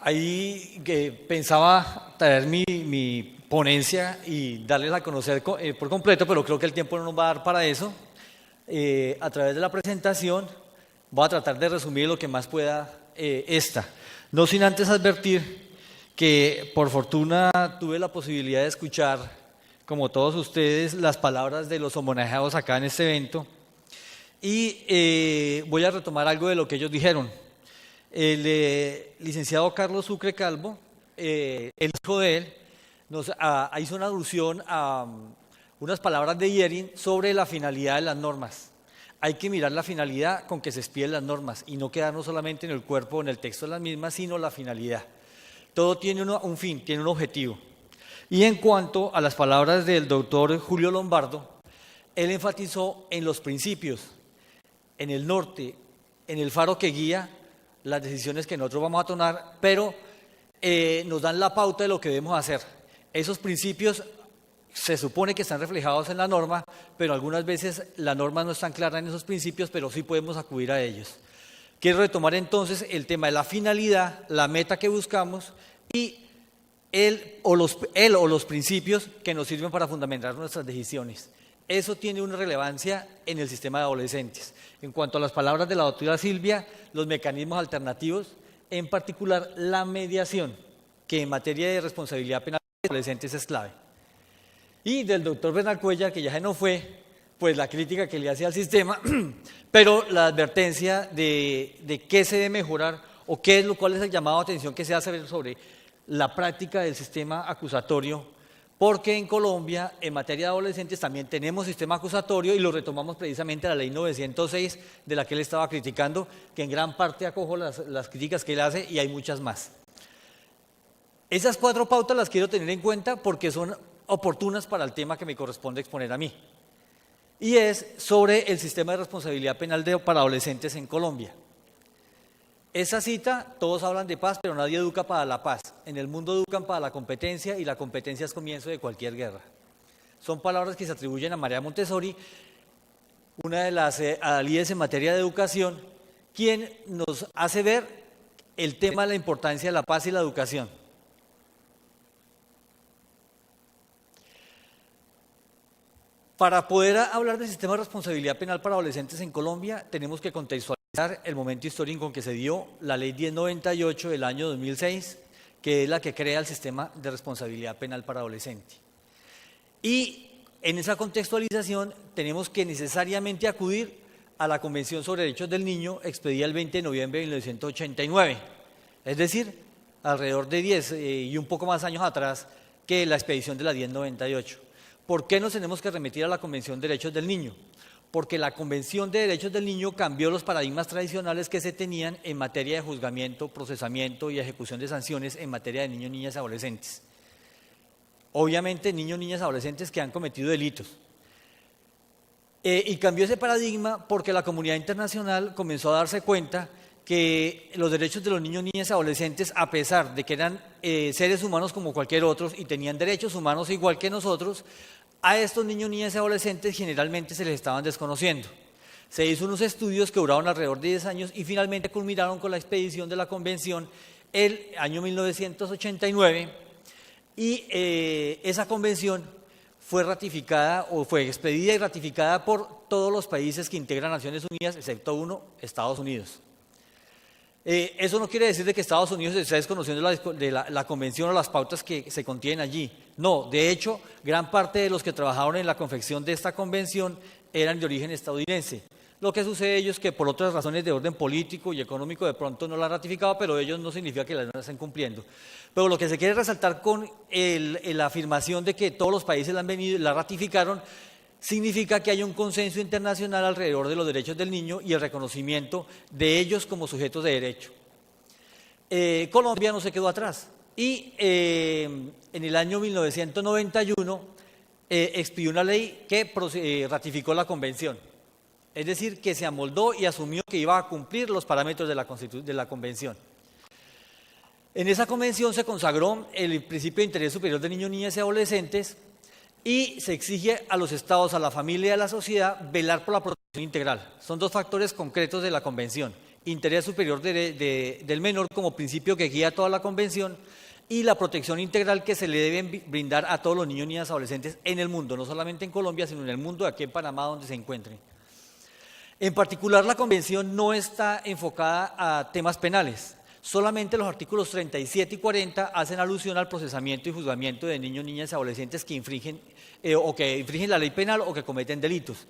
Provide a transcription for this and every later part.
Ahí que pensaba traer mi ponencia y darles a conocer por completo, pero creo que el tiempo no nos va a dar para eso. A través de la presentación voy a tratar de resumir lo que más pueda esta. No sin antes advertir que por fortuna tuve la posibilidad de escuchar, como todos ustedes, las palabras de los homenajeados acá en este evento y voy a retomar algo de lo que ellos dijeron. El licenciado Carlos Sucre Calvo, el hijo de él, nos hizo una alusión a unas palabras de Yering sobre la finalidad de las normas. Hay que mirar la finalidad con que se expiden las normas y no quedarnos solamente en el cuerpo o en el texto de las mismas, sino la finalidad. Todo tiene un fin, tiene un objetivo. Y en cuanto a las palabras del doctor Julio Lombardo, él enfatizó en los principios, en el norte, en el faro que guía las decisiones que nosotros vamos a tomar, pero nos dan la pauta de lo que debemos hacer. Esos principios se supone que están reflejados en la norma, pero algunas veces la norma no es tan clara en esos principios, pero sí podemos acudir a ellos. Quiero retomar entonces el tema de la finalidad, la meta que buscamos y él o los principios que nos sirven para fundamentar nuestras decisiones. Eso tiene una relevancia en el sistema de adolescentes. En cuanto a las palabras de la doctora Silvia, los mecanismos alternativos, en particular la mediación, que en materia de responsabilidad penal de adolescentes es clave. Y del doctor Bernal Cuellar, que ya se nos fue, pues la crítica que le hacía al sistema, pero la advertencia de qué se debe mejorar o cuál es el llamado de atención que se hace sobre la práctica del sistema acusatorio, porque en Colombia, en materia de adolescentes, también tenemos sistema acusatorio y lo retomamos precisamente a la ley 906, de la que él estaba criticando, que en gran parte acojo las críticas que él hace y hay muchas más. Esas 4 pautas las quiero tener en cuenta porque son oportunas para el tema que me corresponde exponer a mí. Y es sobre el sistema de responsabilidad penal para adolescentes en Colombia. Esa cita, todos hablan de paz, pero nadie educa para la paz. En el mundo educan para la competencia y la competencia es comienzo de cualquier guerra. Son palabras que se atribuyen a María Montessori, una de las adalides en materia de educación, quien nos hace ver el tema de la importancia de la paz y la educación. Para poder hablar del sistema de responsabilidad penal para adolescentes en Colombia, tenemos que contextualizar el momento histórico en que se dio la ley 1098 del año 2006, que es la que crea el sistema de responsabilidad penal para adolescentes. Y en esa contextualización tenemos que necesariamente acudir a la Convención sobre Derechos del Niño, expedida el 20 de noviembre de 1989, es decir, alrededor de 10 y un poco más años atrás que la expedición de la 1098. ¿Por qué nos tenemos que remitir a la Convención de Derechos del Niño? Porque la Convención de Derechos del Niño cambió los paradigmas tradicionales que se tenían en materia de juzgamiento, procesamiento y ejecución de sanciones en materia de niños, niñas y adolescentes. Obviamente niños, niñas y adolescentes que han cometido delitos. Y cambió ese paradigma porque la comunidad internacional comenzó a darse cuenta que los derechos de los niños, niñas y adolescentes, a pesar de que eran seres humanos como cualquier otro y tenían derechos humanos igual que nosotros, a estos niños, niñas y adolescentes generalmente se les estaban desconociendo. Se hizo unos estudios que duraron alrededor de 10 años y finalmente culminaron con la expedición de la convención el año 1989 y esa convención fue ratificada o fue expedida y ratificada por todos los países que integran Naciones Unidas, excepto uno, Estados Unidos. Eso no quiere decir de que Estados Unidos esté desconociendo la convención o las pautas que se contienen allí. No, de hecho, gran parte de los que trabajaron en la confección de esta convención eran de origen estadounidense. Lo que sucede es que por otras razones de orden político y económico de pronto no la han ratificado, pero ellos no significa que la estén cumpliendo. Pero lo que se quiere resaltar con la afirmación de que todos los países la han venido y la ratificaron, significa que hay un consenso internacional alrededor de los derechos del niño y el reconocimiento de ellos como sujetos de derecho. Colombia no se quedó atrás y en el año 1991 expidió una ley que ratificó la convención. Es decir, que se amoldó y asumió que iba a cumplir los parámetros de la convención. En esa convención se consagró el principio de interés superior de niños, niñas y adolescentes y se exige a los estados, a la familia y a la sociedad velar por la protección integral. Son 2 factores concretos de la convención, interés superior del menor como principio que guía toda la convención y la protección integral que se le deben brindar a todos los niños, niñas, adolescentes en el mundo, no solamente en Colombia, sino en el mundo, aquí en Panamá, donde se encuentren. En particular, la convención no está enfocada a temas penales. Solamente los artículos 37 y 40 hacen alusión al procesamiento y juzgamiento de niños, niñas y adolescentes que infringen la ley penal o que cometen delitos.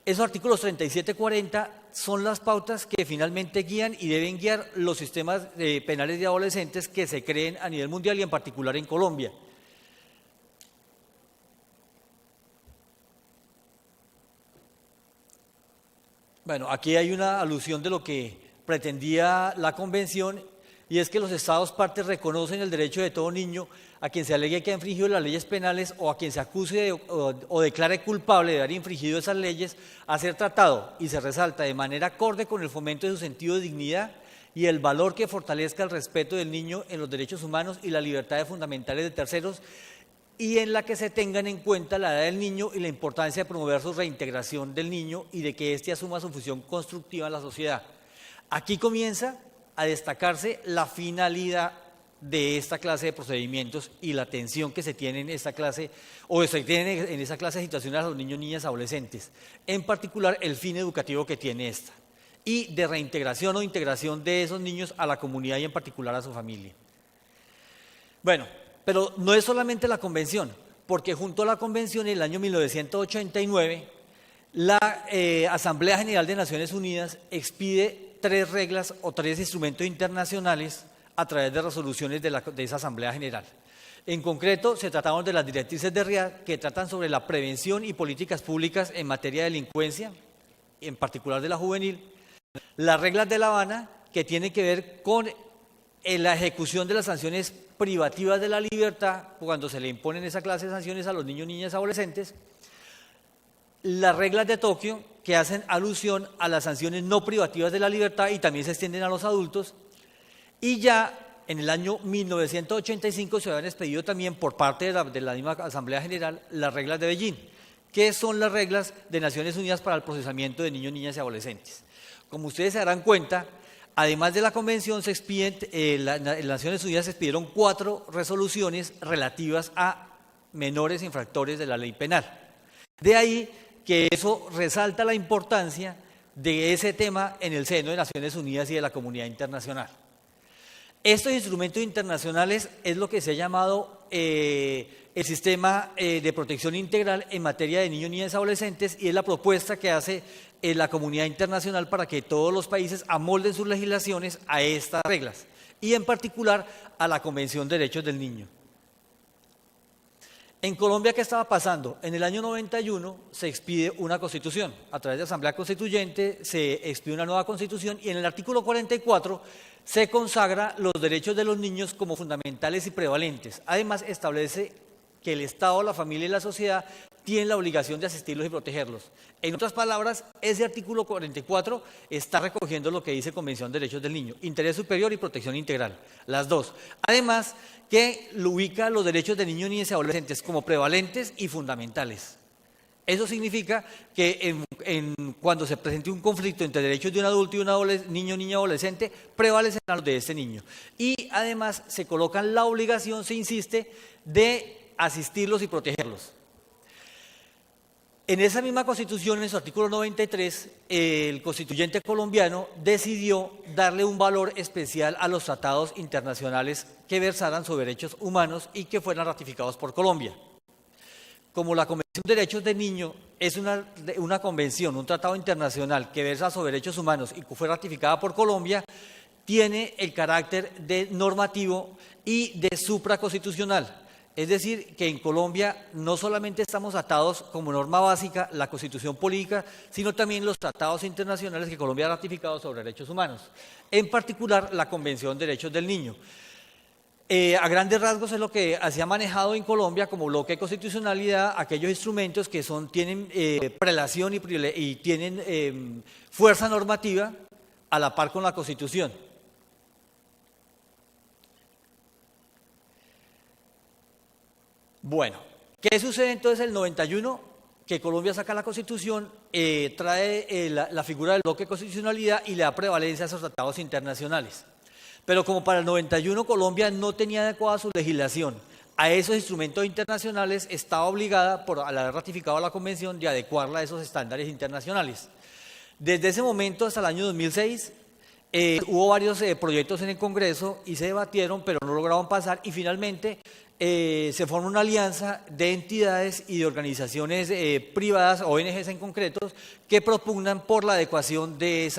Esos artículos 37 y 40 son las pautas que finalmente guían y deben guiar los sistemas penales de adolescentes que se creen a nivel mundial y en particular en Colombia. Bueno, aquí hay una alusión de lo que pretendía la convención, y es que los estados partes reconocen el derecho de todo niño a quien se alegue que ha infringido las leyes penales o a quien se acuse o declare culpable de haber infringido esas leyes a ser tratado, y se resalta, de manera acorde con el fomento de su sentido de dignidad y el valor que fortalezca el respeto del niño en los derechos humanos y las libertades fundamentales de terceros, y en la que se tengan en cuenta la edad del niño y la importancia de promover su reintegración del niño y de que éste asuma su función constructiva en la sociedad. Aquí comienza a destacarse la finalidad de esta clase de procedimientos y la atención que se tiene en esta clase, o se tiene en esa clase de situaciones a los niños, niñas, adolescentes, en particular el fin educativo que tiene esta, y de reintegración o integración de esos niños a la comunidad y en particular a su familia. Bueno, pero no es solamente la convención, porque junto a la convención en el año 1989, la Asamblea General de Naciones Unidas expide 3 reglas o 3 instrumentos internacionales a través de resoluciones de esa Asamblea General. En concreto, se trataron de las directrices de Riad, que tratan sobre la prevención y políticas públicas en materia de delincuencia, en particular de la juvenil, las reglas de La Habana, que tienen que ver con la ejecución de las sanciones privativas de la libertad cuando se le imponen esa clase de sanciones a los niños, niñas y adolescentes, las reglas de Tokio, que hacen alusión a las sanciones no privativas de la libertad y también se extienden a los adultos, y ya en el año 1985 se habían expedido también por parte de la misma Asamblea General las reglas de Beijing, que son las reglas de Naciones Unidas para el procesamiento de niños, niñas y adolescentes. Como ustedes se darán cuenta, además de la convención, se expiden, las Naciones Unidas expidieron 4 resoluciones relativas a menores infractores de la ley penal. De ahí que eso resalta la importancia de ese tema en el seno de Naciones Unidas y de la comunidad internacional. Estos instrumentos internacionales es lo que se ha llamado el sistema de protección integral en materia de niños, niñas y adolescentes, y es la propuesta que hace la comunidad internacional para que todos los países amolden sus legislaciones a estas reglas, y en particular a la Convención de Derechos del Niño. En Colombia, ¿qué estaba pasando? En el año 91 se expide una constitución, a través de Asamblea Constituyente se expide una nueva constitución, y en el artículo 44 se consagra los derechos de los niños como fundamentales y prevalentes. Además, establece que el Estado, la familia y la sociedad tienen la obligación de asistirlos y protegerlos. En otras palabras, ese artículo 44 está recogiendo lo que dice Convención de Derechos del Niño: interés superior y protección integral, las dos. Además, que lo ubica los derechos de niños, niñas y adolescentes como prevalentes y fundamentales. Eso significa que cuando se presente un conflicto entre derechos de un adulto y un niño, niña, adolescente, prevalecerán los de este niño. Y además se coloca la obligación, se insiste, de asistirlos y protegerlos. En esa misma Constitución, en su artículo 93, el constituyente colombiano decidió darle un valor especial a los tratados internacionales que versaran sobre derechos humanos y que fueran ratificados por Colombia. Como la Convención de Derechos del Niño es una convención, un tratado internacional que versa sobre derechos humanos y que fue ratificada por Colombia, tiene el carácter de normativo y de supraconstitucional. Es decir, que en Colombia no solamente estamos atados como norma básica la Constitución política, sino también los tratados internacionales que Colombia ha ratificado sobre derechos humanos, en particular la Convención de Derechos del Niño. A grandes rasgos es lo que se ha manejado en Colombia como bloque de constitucionalidad, aquellos instrumentos que tienen prelación y tienen fuerza normativa a la par con la Constitución. Bueno, ¿qué sucede entonces en el 91? que Colombia saca la Constitución, trae la figura del bloque de constitucionalidad y le da prevalencia a esos tratados internacionales. Pero como para el 91 Colombia no tenía adecuada su legislación a esos instrumentos internacionales, estaba obligada, al haber ratificado la convención, de adecuarla a esos estándares internacionales. Desde ese momento hasta el año 2006, hubo varios proyectos en el Congreso y se debatieron, pero no lograron pasar, y finalmente se forma una alianza de entidades y de organizaciones privadas, ONGs en concreto, que propugnan por la adecuación de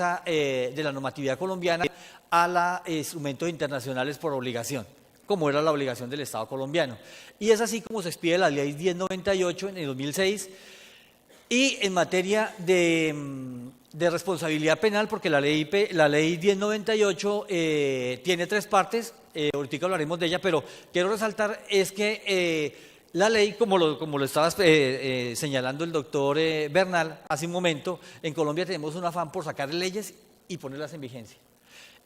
la normatividad colombiana a los instrumentos internacionales por obligación, como era la obligación del Estado colombiano. Y es así como se expide la Ley 1098 en el 2006, y en materia de responsabilidad penal, porque la ley 1098 tiene tres partes, ahorita hablaremos de ella, pero quiero resaltar es que la ley, como lo estaba señalando el doctor Bernal hace un momento, en Colombia tenemos un afán por sacar leyes y ponerlas en vigencia.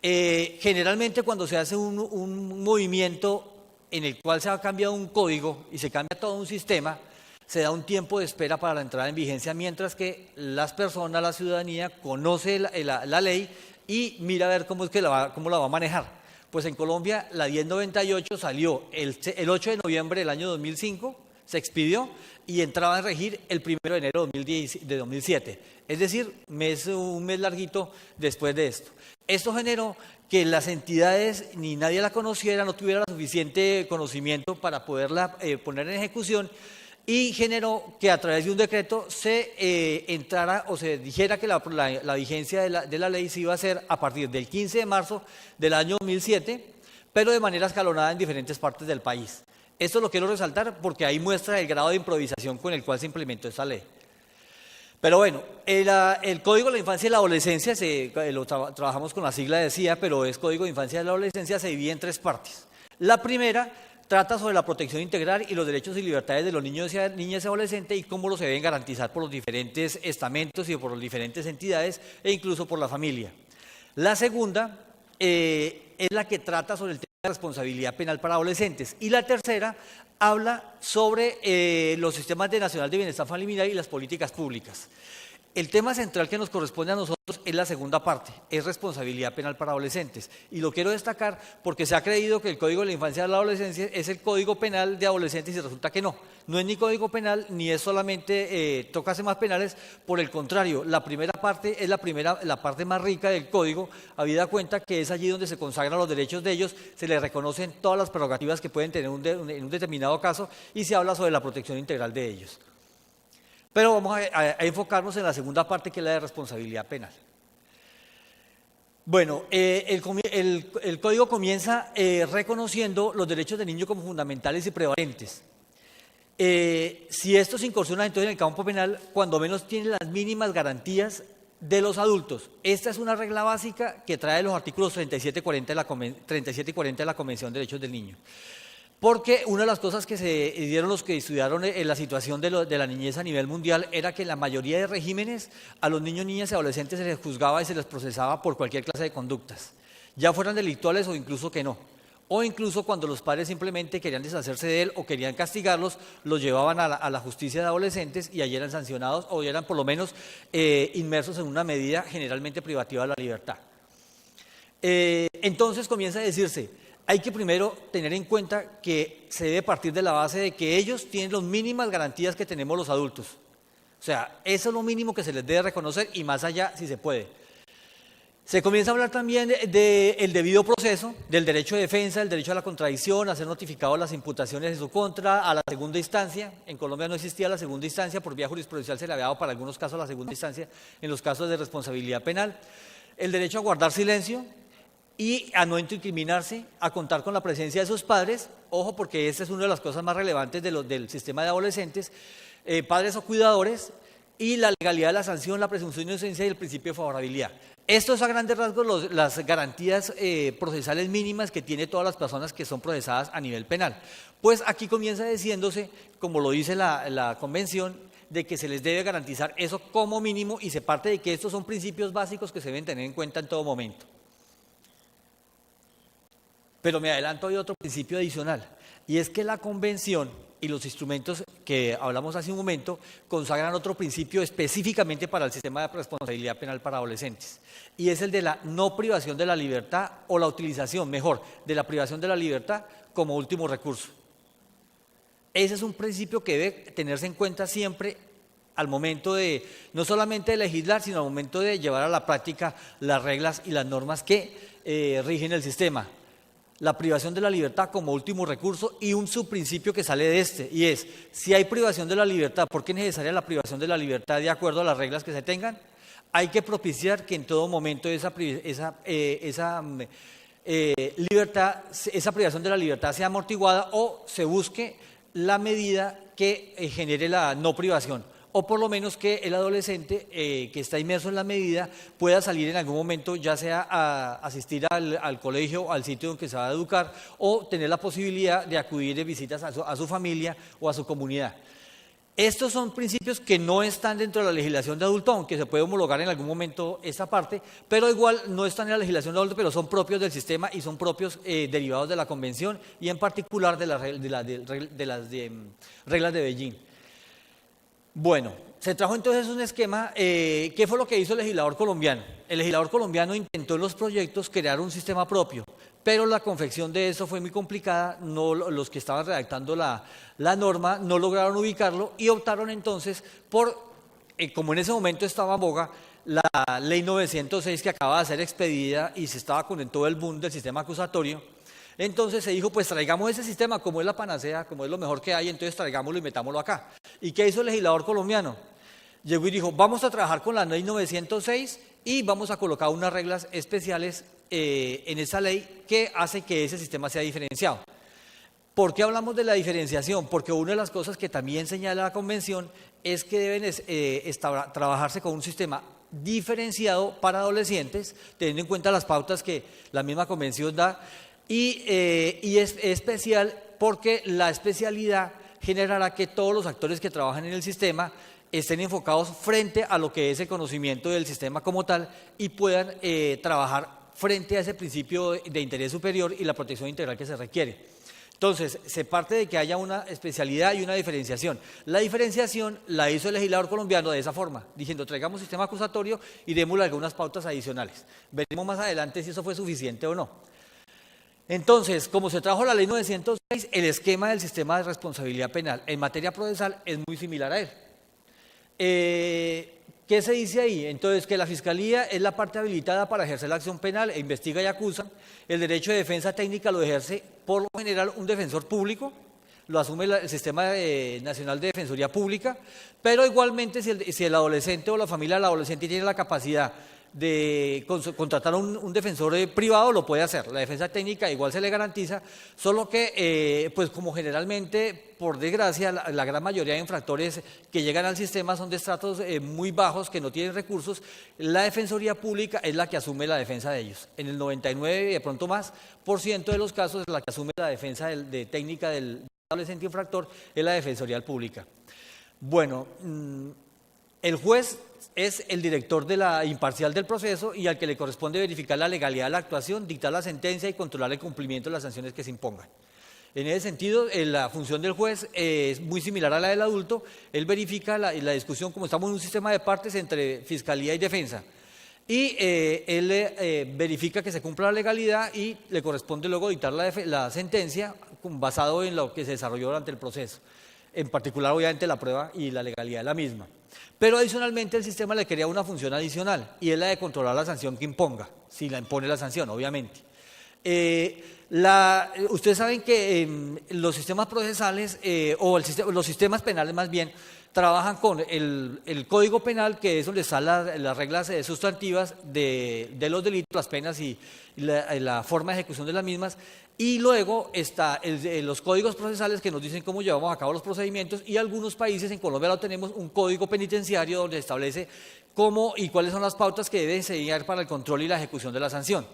Generalmente cuando se hace un movimiento en el cual se ha cambiado un código y se cambia todo un sistema, se da un tiempo de espera para la entrada en vigencia, mientras que las personas, la ciudadanía, conoce la ley y mira a ver cómo la va a manejar. Pues en Colombia la 1098 salió el 8 de noviembre del año 2005, se expidió y entraba a regir el 1 de enero de 2007. Es decir, un mes larguito después de esto. Esto generó que las entidades ni nadie la conociera, no tuviera suficiente conocimiento para poderla poner en ejecución, y generó que a través de un decreto se entrara o se dijera que la vigencia de la ley se iba a hacer a partir del 15 de marzo del año 2007, pero de manera escalonada en diferentes partes del país. Esto lo quiero resaltar porque ahí muestra el grado de improvisación con el cual se implementó esta ley. Pero bueno, el Código de la Infancia y la Adolescencia, trabajamos con la sigla de CIA, pero es Código de Infancia y la Adolescencia, se divide en tres partes. La primera trata sobre la protección integral y los derechos y libertades de los niños, niñas y adolescentes, y cómo los se deben garantizar por los diferentes estamentos y por las diferentes entidades e incluso por la familia. La segunda es la que trata sobre el tema de responsabilidad penal para adolescentes, y la tercera habla sobre los sistemas nacional de bienestar familiar y las políticas públicas. El tema central que nos corresponde a nosotros es la segunda parte, es responsabilidad penal para adolescentes. Y lo quiero destacar porque se ha creído que el Código de la Infancia y la Adolescencia es el Código Penal de adolescentes y resulta que no. No es ni Código Penal ni es solamente toca temas penales, por el contrario, la primera parte es la parte más rica del Código, habida cuenta que es allí donde se consagran los derechos de ellos, se les reconocen todas las prerrogativas que pueden tener en un determinado caso y se habla sobre la protección integral de ellos. Pero vamos a enfocarnos en la segunda parte, que es la de responsabilidad penal. Bueno, el Código comienza reconociendo los derechos del niño como fundamentales y prevalentes. Si estos incursionan entonces en el campo penal, cuando menos tienen las mínimas garantías de los adultos. Esta es una regla básica que trae los artículos 37 y 40 de la Convención de Derechos del Niño. Porque una de las cosas que se dieron los que estudiaron la situación de la niñez a nivel mundial era que en la mayoría de regímenes a los niños, niñas y adolescentes se les juzgaba y se les procesaba por cualquier clase de conductas, ya fueran delictuales o incluso que no. O incluso cuando los padres simplemente querían deshacerse de él o querían castigarlos, los llevaban a la justicia de adolescentes y allí eran sancionados o eran por lo menos inmersos en una medida generalmente privativa de la libertad. Entonces comienza a decirse, hay que primero tener en cuenta que se debe partir de la base de que ellos tienen las mínimas garantías que tenemos los adultos. O sea, eso es lo mínimo que se les debe reconocer y más allá si se puede. Se comienza a hablar también del debido proceso, del derecho de defensa, del derecho a la contradicción, a ser notificados las imputaciones en su contra, a la segunda instancia. En Colombia no existía la segunda instancia, por vía jurisprudencial se le había dado para algunos casos la segunda instancia en los casos de responsabilidad penal. El derecho a guardar silencio y a no incriminarse, a contar con la presencia de sus padres, ojo porque esta es una de las cosas más relevantes del sistema de adolescentes, padres o cuidadores, y la legalidad de la sanción, la presunción de inocencia y el principio de favorabilidad. Esto es a grandes rasgos las garantías procesales mínimas que tiene todas las personas que son procesadas a nivel penal. Pues aquí comienza diciéndose, como lo dice la Convención, de que se les debe garantizar eso como mínimo y se parte de que estos son principios básicos que se deben tener en cuenta en todo momento. Pero me adelanto, hay otro principio adicional, y es que la convención y los instrumentos que hablamos hace un momento consagran otro principio específicamente para el sistema de responsabilidad penal para adolescentes, y es el de la no privación de la libertad, o la utilización, mejor, de la privación de la libertad como último recurso. Ese es un principio que debe tenerse en cuenta siempre al momento de, no solamente de legislar, sino al momento de llevar a la práctica las reglas y las normas que rigen el sistema. La privación de la libertad como último recurso, y un subprincipio que sale de este, y es, si hay privación de la libertad, ¿por qué es necesaria la privación de la libertad de acuerdo a las reglas que se tengan? Hay que propiciar que en todo momento esa privación de la libertad sea amortiguada, o se busque la medida que genere la no privación, o por lo menos que el adolescente que está inmerso en la medida pueda salir en algún momento, ya sea a asistir al colegio, al sitio en que se va a educar, o tener la posibilidad de acudir de visitas a su familia o a su comunidad. Estos son principios que no están dentro de la legislación de adulto, aunque se puede homologar en algún momento esta parte, pero igual no están en la legislación de adulto, pero son propios del sistema y son propios derivados de la Convención, y en particular de las reglas de Beijing. Bueno, se trajo entonces un esquema. ¿Qué fue lo que hizo el legislador colombiano? El legislador colombiano intentó en los proyectos crear un sistema propio, pero la confección de eso fue muy complicada. Los que estaban redactando la norma no lograron ubicarlo, y optaron entonces por, como en ese momento estaba en boga, la ley 906, que acaba de ser expedida y se estaba con todo el boom del sistema acusatorio. Entonces se dijo, pues traigamos ese sistema, como es la panacea, como es lo mejor que hay, entonces traigámoslo y metámoslo acá. ¿Y qué hizo el legislador colombiano? Llegó y dijo, vamos a trabajar con la ley 906 y vamos a colocar unas reglas especiales en esa ley que hace que ese sistema sea diferenciado. ¿Por qué hablamos de la diferenciación? Porque una de las cosas que también señala la Convención es que deben trabajarse con un sistema diferenciado para adolescentes, teniendo en cuenta las pautas que la misma Convención da, y es especial porque la especialidad generará que todos los actores que trabajan en el sistema estén enfocados frente a lo que es el conocimiento del sistema como tal, y puedan trabajar frente a ese principio de interés superior y la protección integral que se requiere. Entonces, se parte de que haya una especialidad y una diferenciación. La diferenciación la hizo el legislador colombiano de esa forma, diciendo, traigamos sistema acusatorio y démosle algunas pautas adicionales. Veremos más adelante si eso fue suficiente o no. Entonces, como se trajo la ley 906, el esquema del sistema de responsabilidad penal en materia procesal es muy similar a él. ¿Qué se dice ahí? Entonces, que la Fiscalía es la parte habilitada para ejercer la acción penal e investiga y acusa. El derecho de defensa técnica lo ejerce por lo general un defensor público, lo asume el Sistema Nacional de Defensoría Pública, pero igualmente si el adolescente o la familia del adolescente tiene la capacidad de contratar a un defensor privado, lo puede hacer. La defensa técnica igual se le garantiza, solo que, pues como generalmente, por desgracia, la gran mayoría de infractores que llegan al sistema son de estratos muy bajos, que no tienen recursos. La Defensoría Pública es la que asume la defensa de ellos. En el 99% y de pronto más de los casos, es la que asume la defensa de técnica del adolescente infractor, es la Defensoría Pública. Bueno, el juez es el director imparcial del proceso, y al que le corresponde verificar la legalidad de la actuación, dictar la sentencia y controlar el cumplimiento de las sanciones que se impongan. En ese sentido, la función del juez es muy similar a la del adulto. Él verifica la discusión, como estamos en un sistema de partes entre fiscalía y defensa, y él verifica que se cumpla la legalidad, y le corresponde luego dictar la sentencia basado en lo que se desarrolló durante el proceso, en particular obviamente la prueba y la legalidad de la misma. Pero adicionalmente el sistema le crea una función adicional, y es la de controlar la sanción que imponga, si la impone la sanción, obviamente. Ustedes saben que los sistemas procesales, los sistemas penales más bien, trabajan con el Código Penal, que es donde están las reglas sustantivas de los delitos, las penas y la forma de ejecución de las mismas. Y luego está los códigos procesales, que nos dicen cómo llevamos a cabo los procedimientos, y algunos países, en Colombia lo tenemos, un código penitenciario donde establece cómo y cuáles son las pautas que deben seguir para el control y la ejecución de la sanción.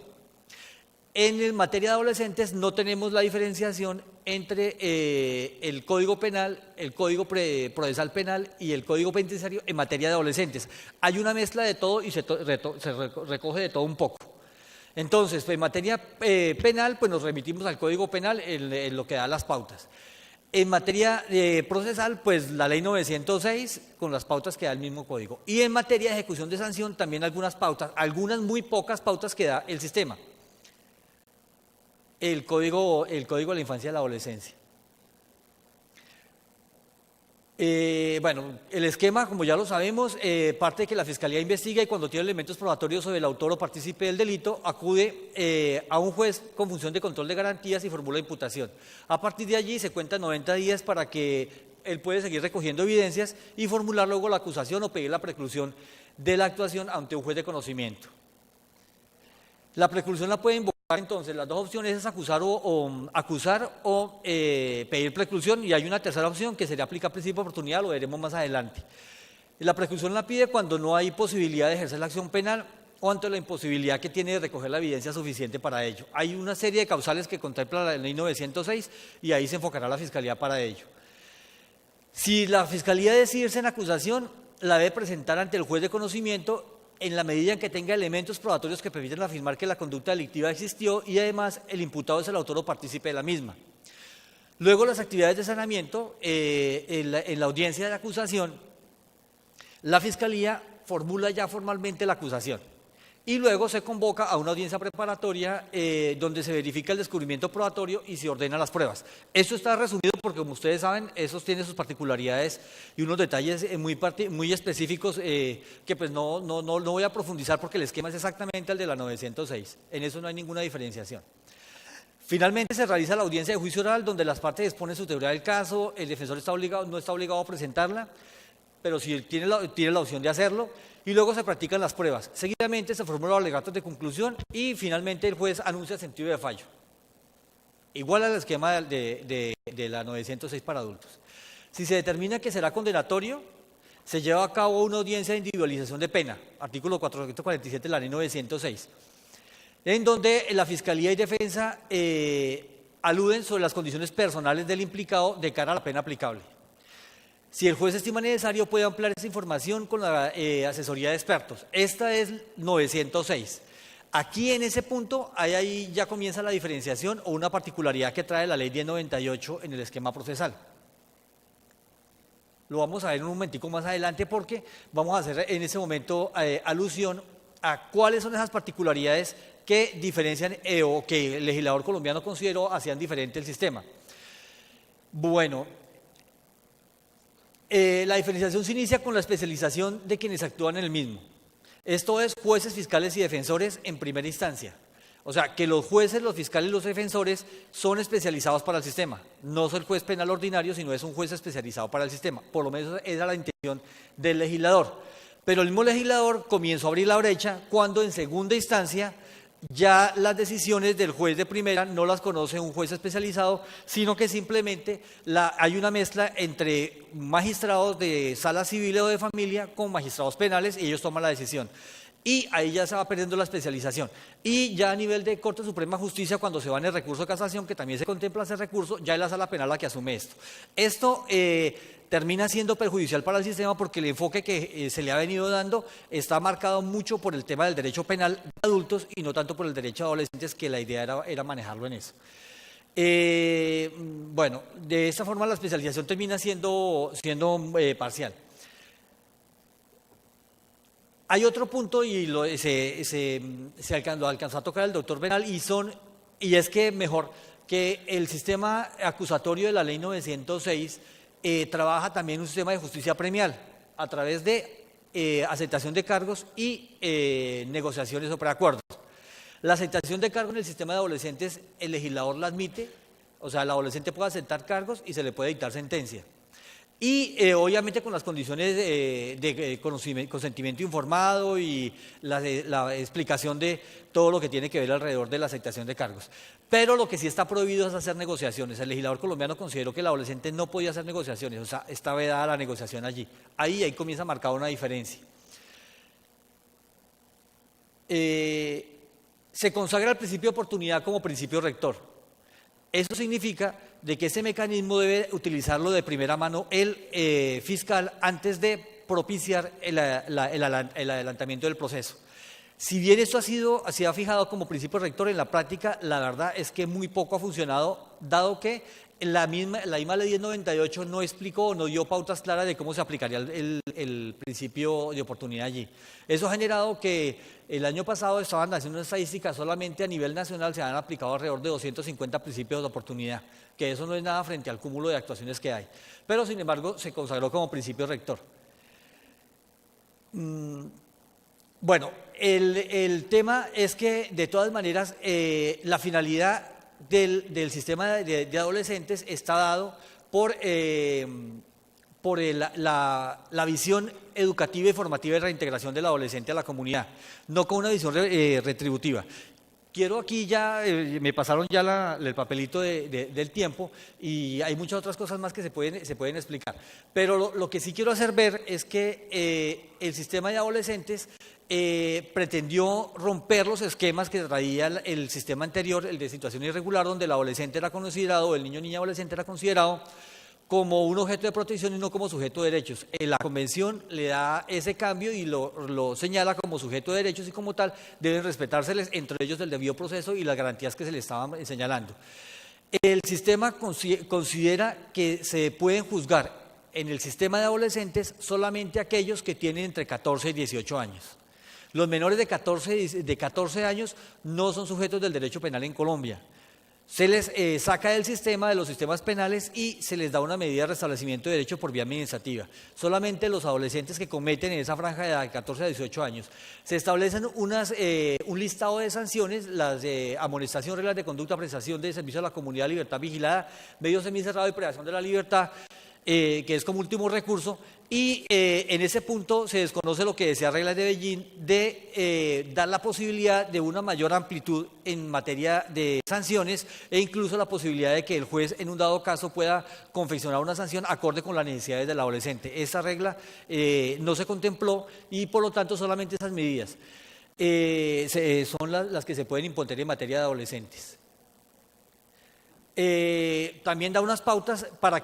En materia de adolescentes no tenemos la diferenciación entre el Código Penal, el Código Procesal Penal y el Código Penitenciario en materia de adolescentes. Hay una mezcla de todo y se recoge de todo un poco. Entonces, pues, en materia penal, pues nos remitimos al Código Penal en lo que da las pautas. En materia procesal, pues la ley 906 con las pautas que da el mismo código. Y en materia de ejecución de sanción, también algunas pautas, algunas muy pocas pautas que da el sistema. El código de la infancia y la adolescencia. Bueno, el esquema, como ya lo sabemos, parte de que la Fiscalía investiga y cuando tiene elementos probatorios sobre el autor o partícipe del delito, acude a un juez con función de control de garantías y formula imputación. A partir de allí se cuentan 90 días para que él puede seguir recogiendo evidencias y formular luego la acusación o pedir la preclusión de la actuación ante un juez de conocimiento. La preclusión la puede invocar entonces, las dos opciones es acusar o pedir preclusión, y hay una tercera opción que sería aplicar principio de oportunidad, lo veremos más adelante. La preclusión la pide cuando no hay posibilidad de ejercer la acción penal o ante la imposibilidad que tiene de recoger la evidencia suficiente para ello. Hay una serie de causales que contempla la ley 906 y ahí se enfocará la Fiscalía para ello. Si la Fiscalía decide irse en acusación, la debe presentar ante el juez de conocimiento en la medida en que tenga elementos probatorios que permiten afirmar que la conducta delictiva existió y además el imputado es el autor o partícipe de la misma. Luego las actividades de sanamiento, en la audiencia de acusación, la Fiscalía formula ya formalmente la acusación y luego se convoca a una audiencia preparatoria donde se verifica el descubrimiento probatorio y se ordenan las pruebas. Esto está resumido porque, como ustedes saben, eso tiene sus particularidades y unos detalles muy específicos que pues no voy a profundizar porque el esquema es exactamente el de la 906. En eso no hay ninguna diferenciación. Finalmente se realiza la audiencia de juicio oral donde las partes exponen su teoría del caso, el defensor no está obligado a presentarla, pero sí tiene la opción de hacerlo, y luego se practican las pruebas. Seguidamente se formulan los alegatos de conclusión y finalmente el juez anuncia el sentido de fallo. Igual al esquema de la 906 para adultos. Si se determina que será condenatorio, se lleva a cabo una audiencia de individualización de pena, artículo 447 de la ley 906, en donde la Fiscalía y Defensa aluden sobre las condiciones personales del implicado de cara a la pena aplicable. Si el juez estima necesario, puede ampliar esa información con la asesoría de expertos. Esta es 906. Aquí en ese punto, ahí ya comienza la diferenciación o una particularidad que trae la ley 1098 en el esquema procesal. Lo vamos a ver en un momentico más adelante porque vamos a hacer en ese momento alusión a cuáles son esas particularidades que diferencian o que el legislador colombiano consideró hacían diferente el sistema. Bueno, la diferenciación se inicia con la especialización de quienes actúan en el mismo. Esto es jueces, fiscales y defensores en primera instancia. O sea, que los jueces, los fiscales y los defensores son especializados para el sistema. No es el juez penal ordinario, sino es un juez especializado para el sistema. Por lo menos era la intención del legislador. Pero el mismo legislador comenzó a abrir la brecha cuando en segunda instancia ya las decisiones del juez de primera no las conoce un juez especializado, sino que simplemente hay una mezcla entre magistrados de sala civil o de familia con magistrados penales y ellos toman la decisión. Y ahí ya se va perdiendo la especialización. Y ya a nivel de Corte Suprema de Justicia, cuando se va en el recurso de casación, que también se contempla ese recurso, ya es la sala penal la que asume esto. Esto termina siendo perjudicial para el sistema porque el enfoque que se le ha venido dando está marcado mucho por el tema del derecho penal de adultos y no tanto por el derecho de adolescentes, que la idea era manejarlo en eso. Bueno, de esta forma la especialización termina siendo parcial. Hay otro punto y lo alcanzó a tocar el doctor Bernal y es que mejor que el sistema acusatorio de la ley 906 trabaja también un sistema de justicia premial a través de aceptación de cargos y negociaciones o preacuerdos. La aceptación de cargos en el sistema de adolescentes, el legislador la admite, o sea, el adolescente puede aceptar cargos y se le puede dictar sentencia. Y obviamente con las condiciones de consentimiento informado y la explicación de todo lo que tiene que ver alrededor de la aceptación de cargos. Pero lo que sí está prohibido es hacer negociaciones. El legislador colombiano consideró que el adolescente no podía hacer negociaciones, o sea, está vedada la negociación allí. Ahí comienza a marcar una diferencia. Se consagra el principio de oportunidad como principio rector. Eso significa de que ese mecanismo debe utilizarlo de primera mano el fiscal antes de propiciar el adelantamiento del proceso. Si bien esto se ha fijado como principio rector, en la práctica la verdad es que muy poco ha funcionado, dado que la misma Ley 1098 no explicó o no dio pautas claras de cómo se aplicaría el principio de oportunidad allí. Eso ha generado que el año pasado estaban haciendo una estadística, solamente a nivel nacional se han aplicado alrededor de 250 principios de oportunidad, que eso no es nada frente al cúmulo de actuaciones que hay. Pero sin embargo se consagró como principio rector. Bueno, el tema es que de todas maneras la finalidad del sistema de adolescentes está dado por la visión educativa y formativa de reintegración del adolescente a la comunidad, no con una visión retributiva. Quiero aquí ya, me pasaron ya el papelito del tiempo y hay muchas otras cosas más que se pueden explicar, pero lo que sí quiero hacer ver es que el sistema de adolescentes pretendió romper los esquemas que traía el sistema anterior, el de situación irregular, donde el adolescente era considerado, el niño o niña adolescente era considerado como un objeto de protección y no como sujeto de derechos. La Convención le da ese cambio y lo señala como sujeto de derechos y como tal deben respetárseles, entre ellos el debido proceso y las garantías que se le estaban señalando. El sistema considera que se pueden juzgar en el sistema de adolescentes solamente aquellos que tienen entre 14 y 18 años. Los menores de 14 años no son sujetos del derecho penal en Colombia. Se les saca del sistema, de los sistemas penales, y se les da una medida de restablecimiento de derechos por vía administrativa. Solamente los adolescentes que cometen en esa franja de edad de 14 a 18 años. Se establecen un listado de sanciones, las de amonestación, reglas de conducta, prestación de servicio a la comunidad, libertad vigilada, medio semicerrado y privación de la libertad, que es como último recurso, y en ese punto se desconoce lo que decía reglas de Beijing de dar la posibilidad de una mayor amplitud en materia de sanciones e incluso la posibilidad de que el juez en un dado caso pueda confeccionar una sanción acorde con las necesidades del adolescente. Esa regla no se contempló y por lo tanto solamente esas medidas son las que se pueden imponer en materia de adolescentes. También da unas pautas para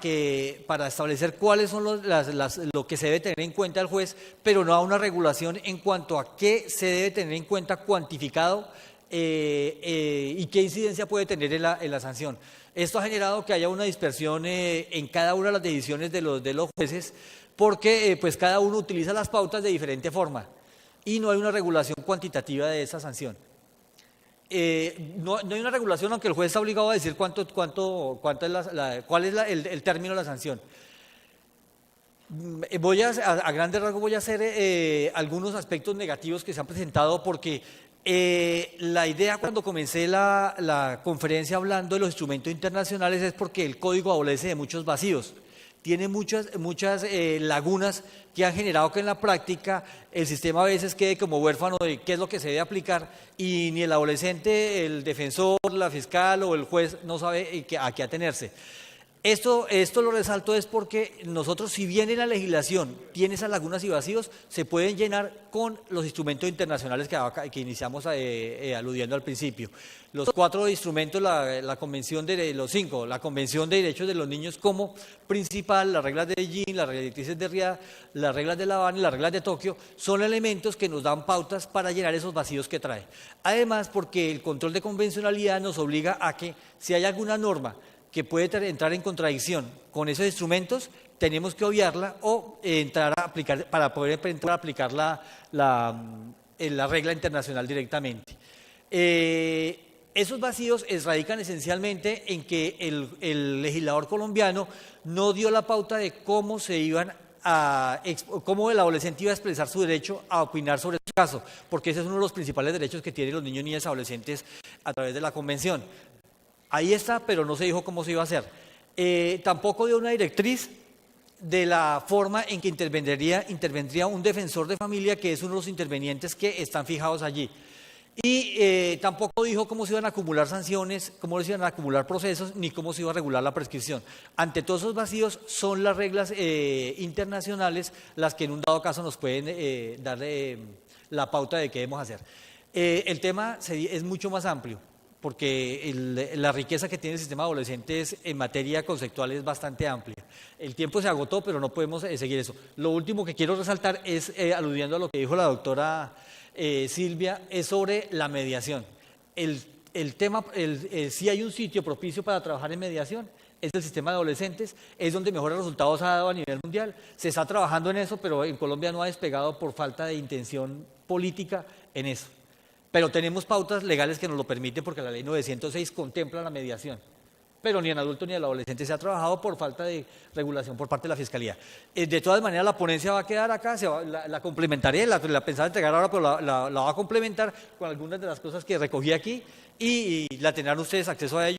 establecer cuáles son lo que se debe tener en cuenta el juez, pero no da una regulación en cuanto a qué se debe tener en cuenta cuantificado y qué incidencia puede tener en la sanción. Esto ha generado que haya una dispersión en cada una de las decisiones de los jueces, porque pues cada uno utiliza las pautas de diferente forma y no hay una regulación cuantitativa de esa sanción. No hay una regulación, aunque el juez está obligado a decir cuál es el término de la sanción. A grandes rasgos voy a hacer algunos aspectos negativos que se han presentado, porque la idea cuando comencé la conferencia hablando de los instrumentos internacionales es porque el código adolece de muchos vacíos. Tiene muchas lagunas que han generado que en la práctica el sistema a veces quede como huérfano de qué es lo que se debe aplicar y ni el adolescente, el defensor, la fiscal o el juez no sabe a qué atenerse. Esto lo resalto es porque nosotros, si bien en la legislación tiene esas lagunas y vacíos, se pueden llenar con los instrumentos internacionales que iniciamos aludiendo al principio. Los 4 instrumentos, la Convención de los 5, la Convención de Derechos de los Niños como principal, las reglas de Beijing, las directrices de Riad, las reglas de La Habana y las reglas de Tokio, son elementos que nos dan pautas para llenar esos vacíos que trae. Además, porque el control de convencionalidad nos obliga a que si hay alguna norma que puede entrar en contradicción con esos instrumentos, tenemos que obviarla o entrar a aplicar, para poder entrar a aplicar la regla internacional directamente. Esos vacíos radican esencialmente en que el legislador colombiano no dio la pauta de cómo cómo el adolescente iba a expresar su derecho a opinar sobre su caso, porque ese es uno de los principales derechos que tienen los niños y niñas adolescentes a través de la Convención. Ahí está, pero no se dijo cómo se iba a hacer. Tampoco dio una directriz de la forma en que intervendría un defensor de familia, que es uno de los intervenientes que están fijados allí. Y tampoco dijo cómo se iban a acumular sanciones, cómo se iban a acumular procesos, ni cómo se iba a regular la prescripción. Ante todos esos vacíos, son las reglas internacionales las que en un dado caso nos pueden dar la pauta de qué debemos hacer. El tema es mucho más amplio, porque la riqueza que tiene el sistema adolescente en materia conceptual es bastante amplia. El tiempo se agotó, pero no podemos seguir eso. Lo último que quiero resaltar es, aludiendo a lo que dijo la doctora Silvia, es sobre la mediación. El tema, si hay un sitio propicio para trabajar en mediación, es el sistema de adolescentes, es donde mejores resultados ha dado a nivel mundial. Se está trabajando en eso, pero en Colombia no ha despegado por falta de intención política en eso. Pero tenemos pautas legales que nos lo permiten porque la ley 906 contempla la mediación. Pero ni en adulto ni en adolescente se ha trabajado por falta de regulación por parte de la Fiscalía. De todas maneras, la ponencia va a quedar acá, la complementaré, la pensaba entregar ahora, pero la va a complementar con algunas de las cosas que recogí aquí y la tendrán ustedes acceso a ello.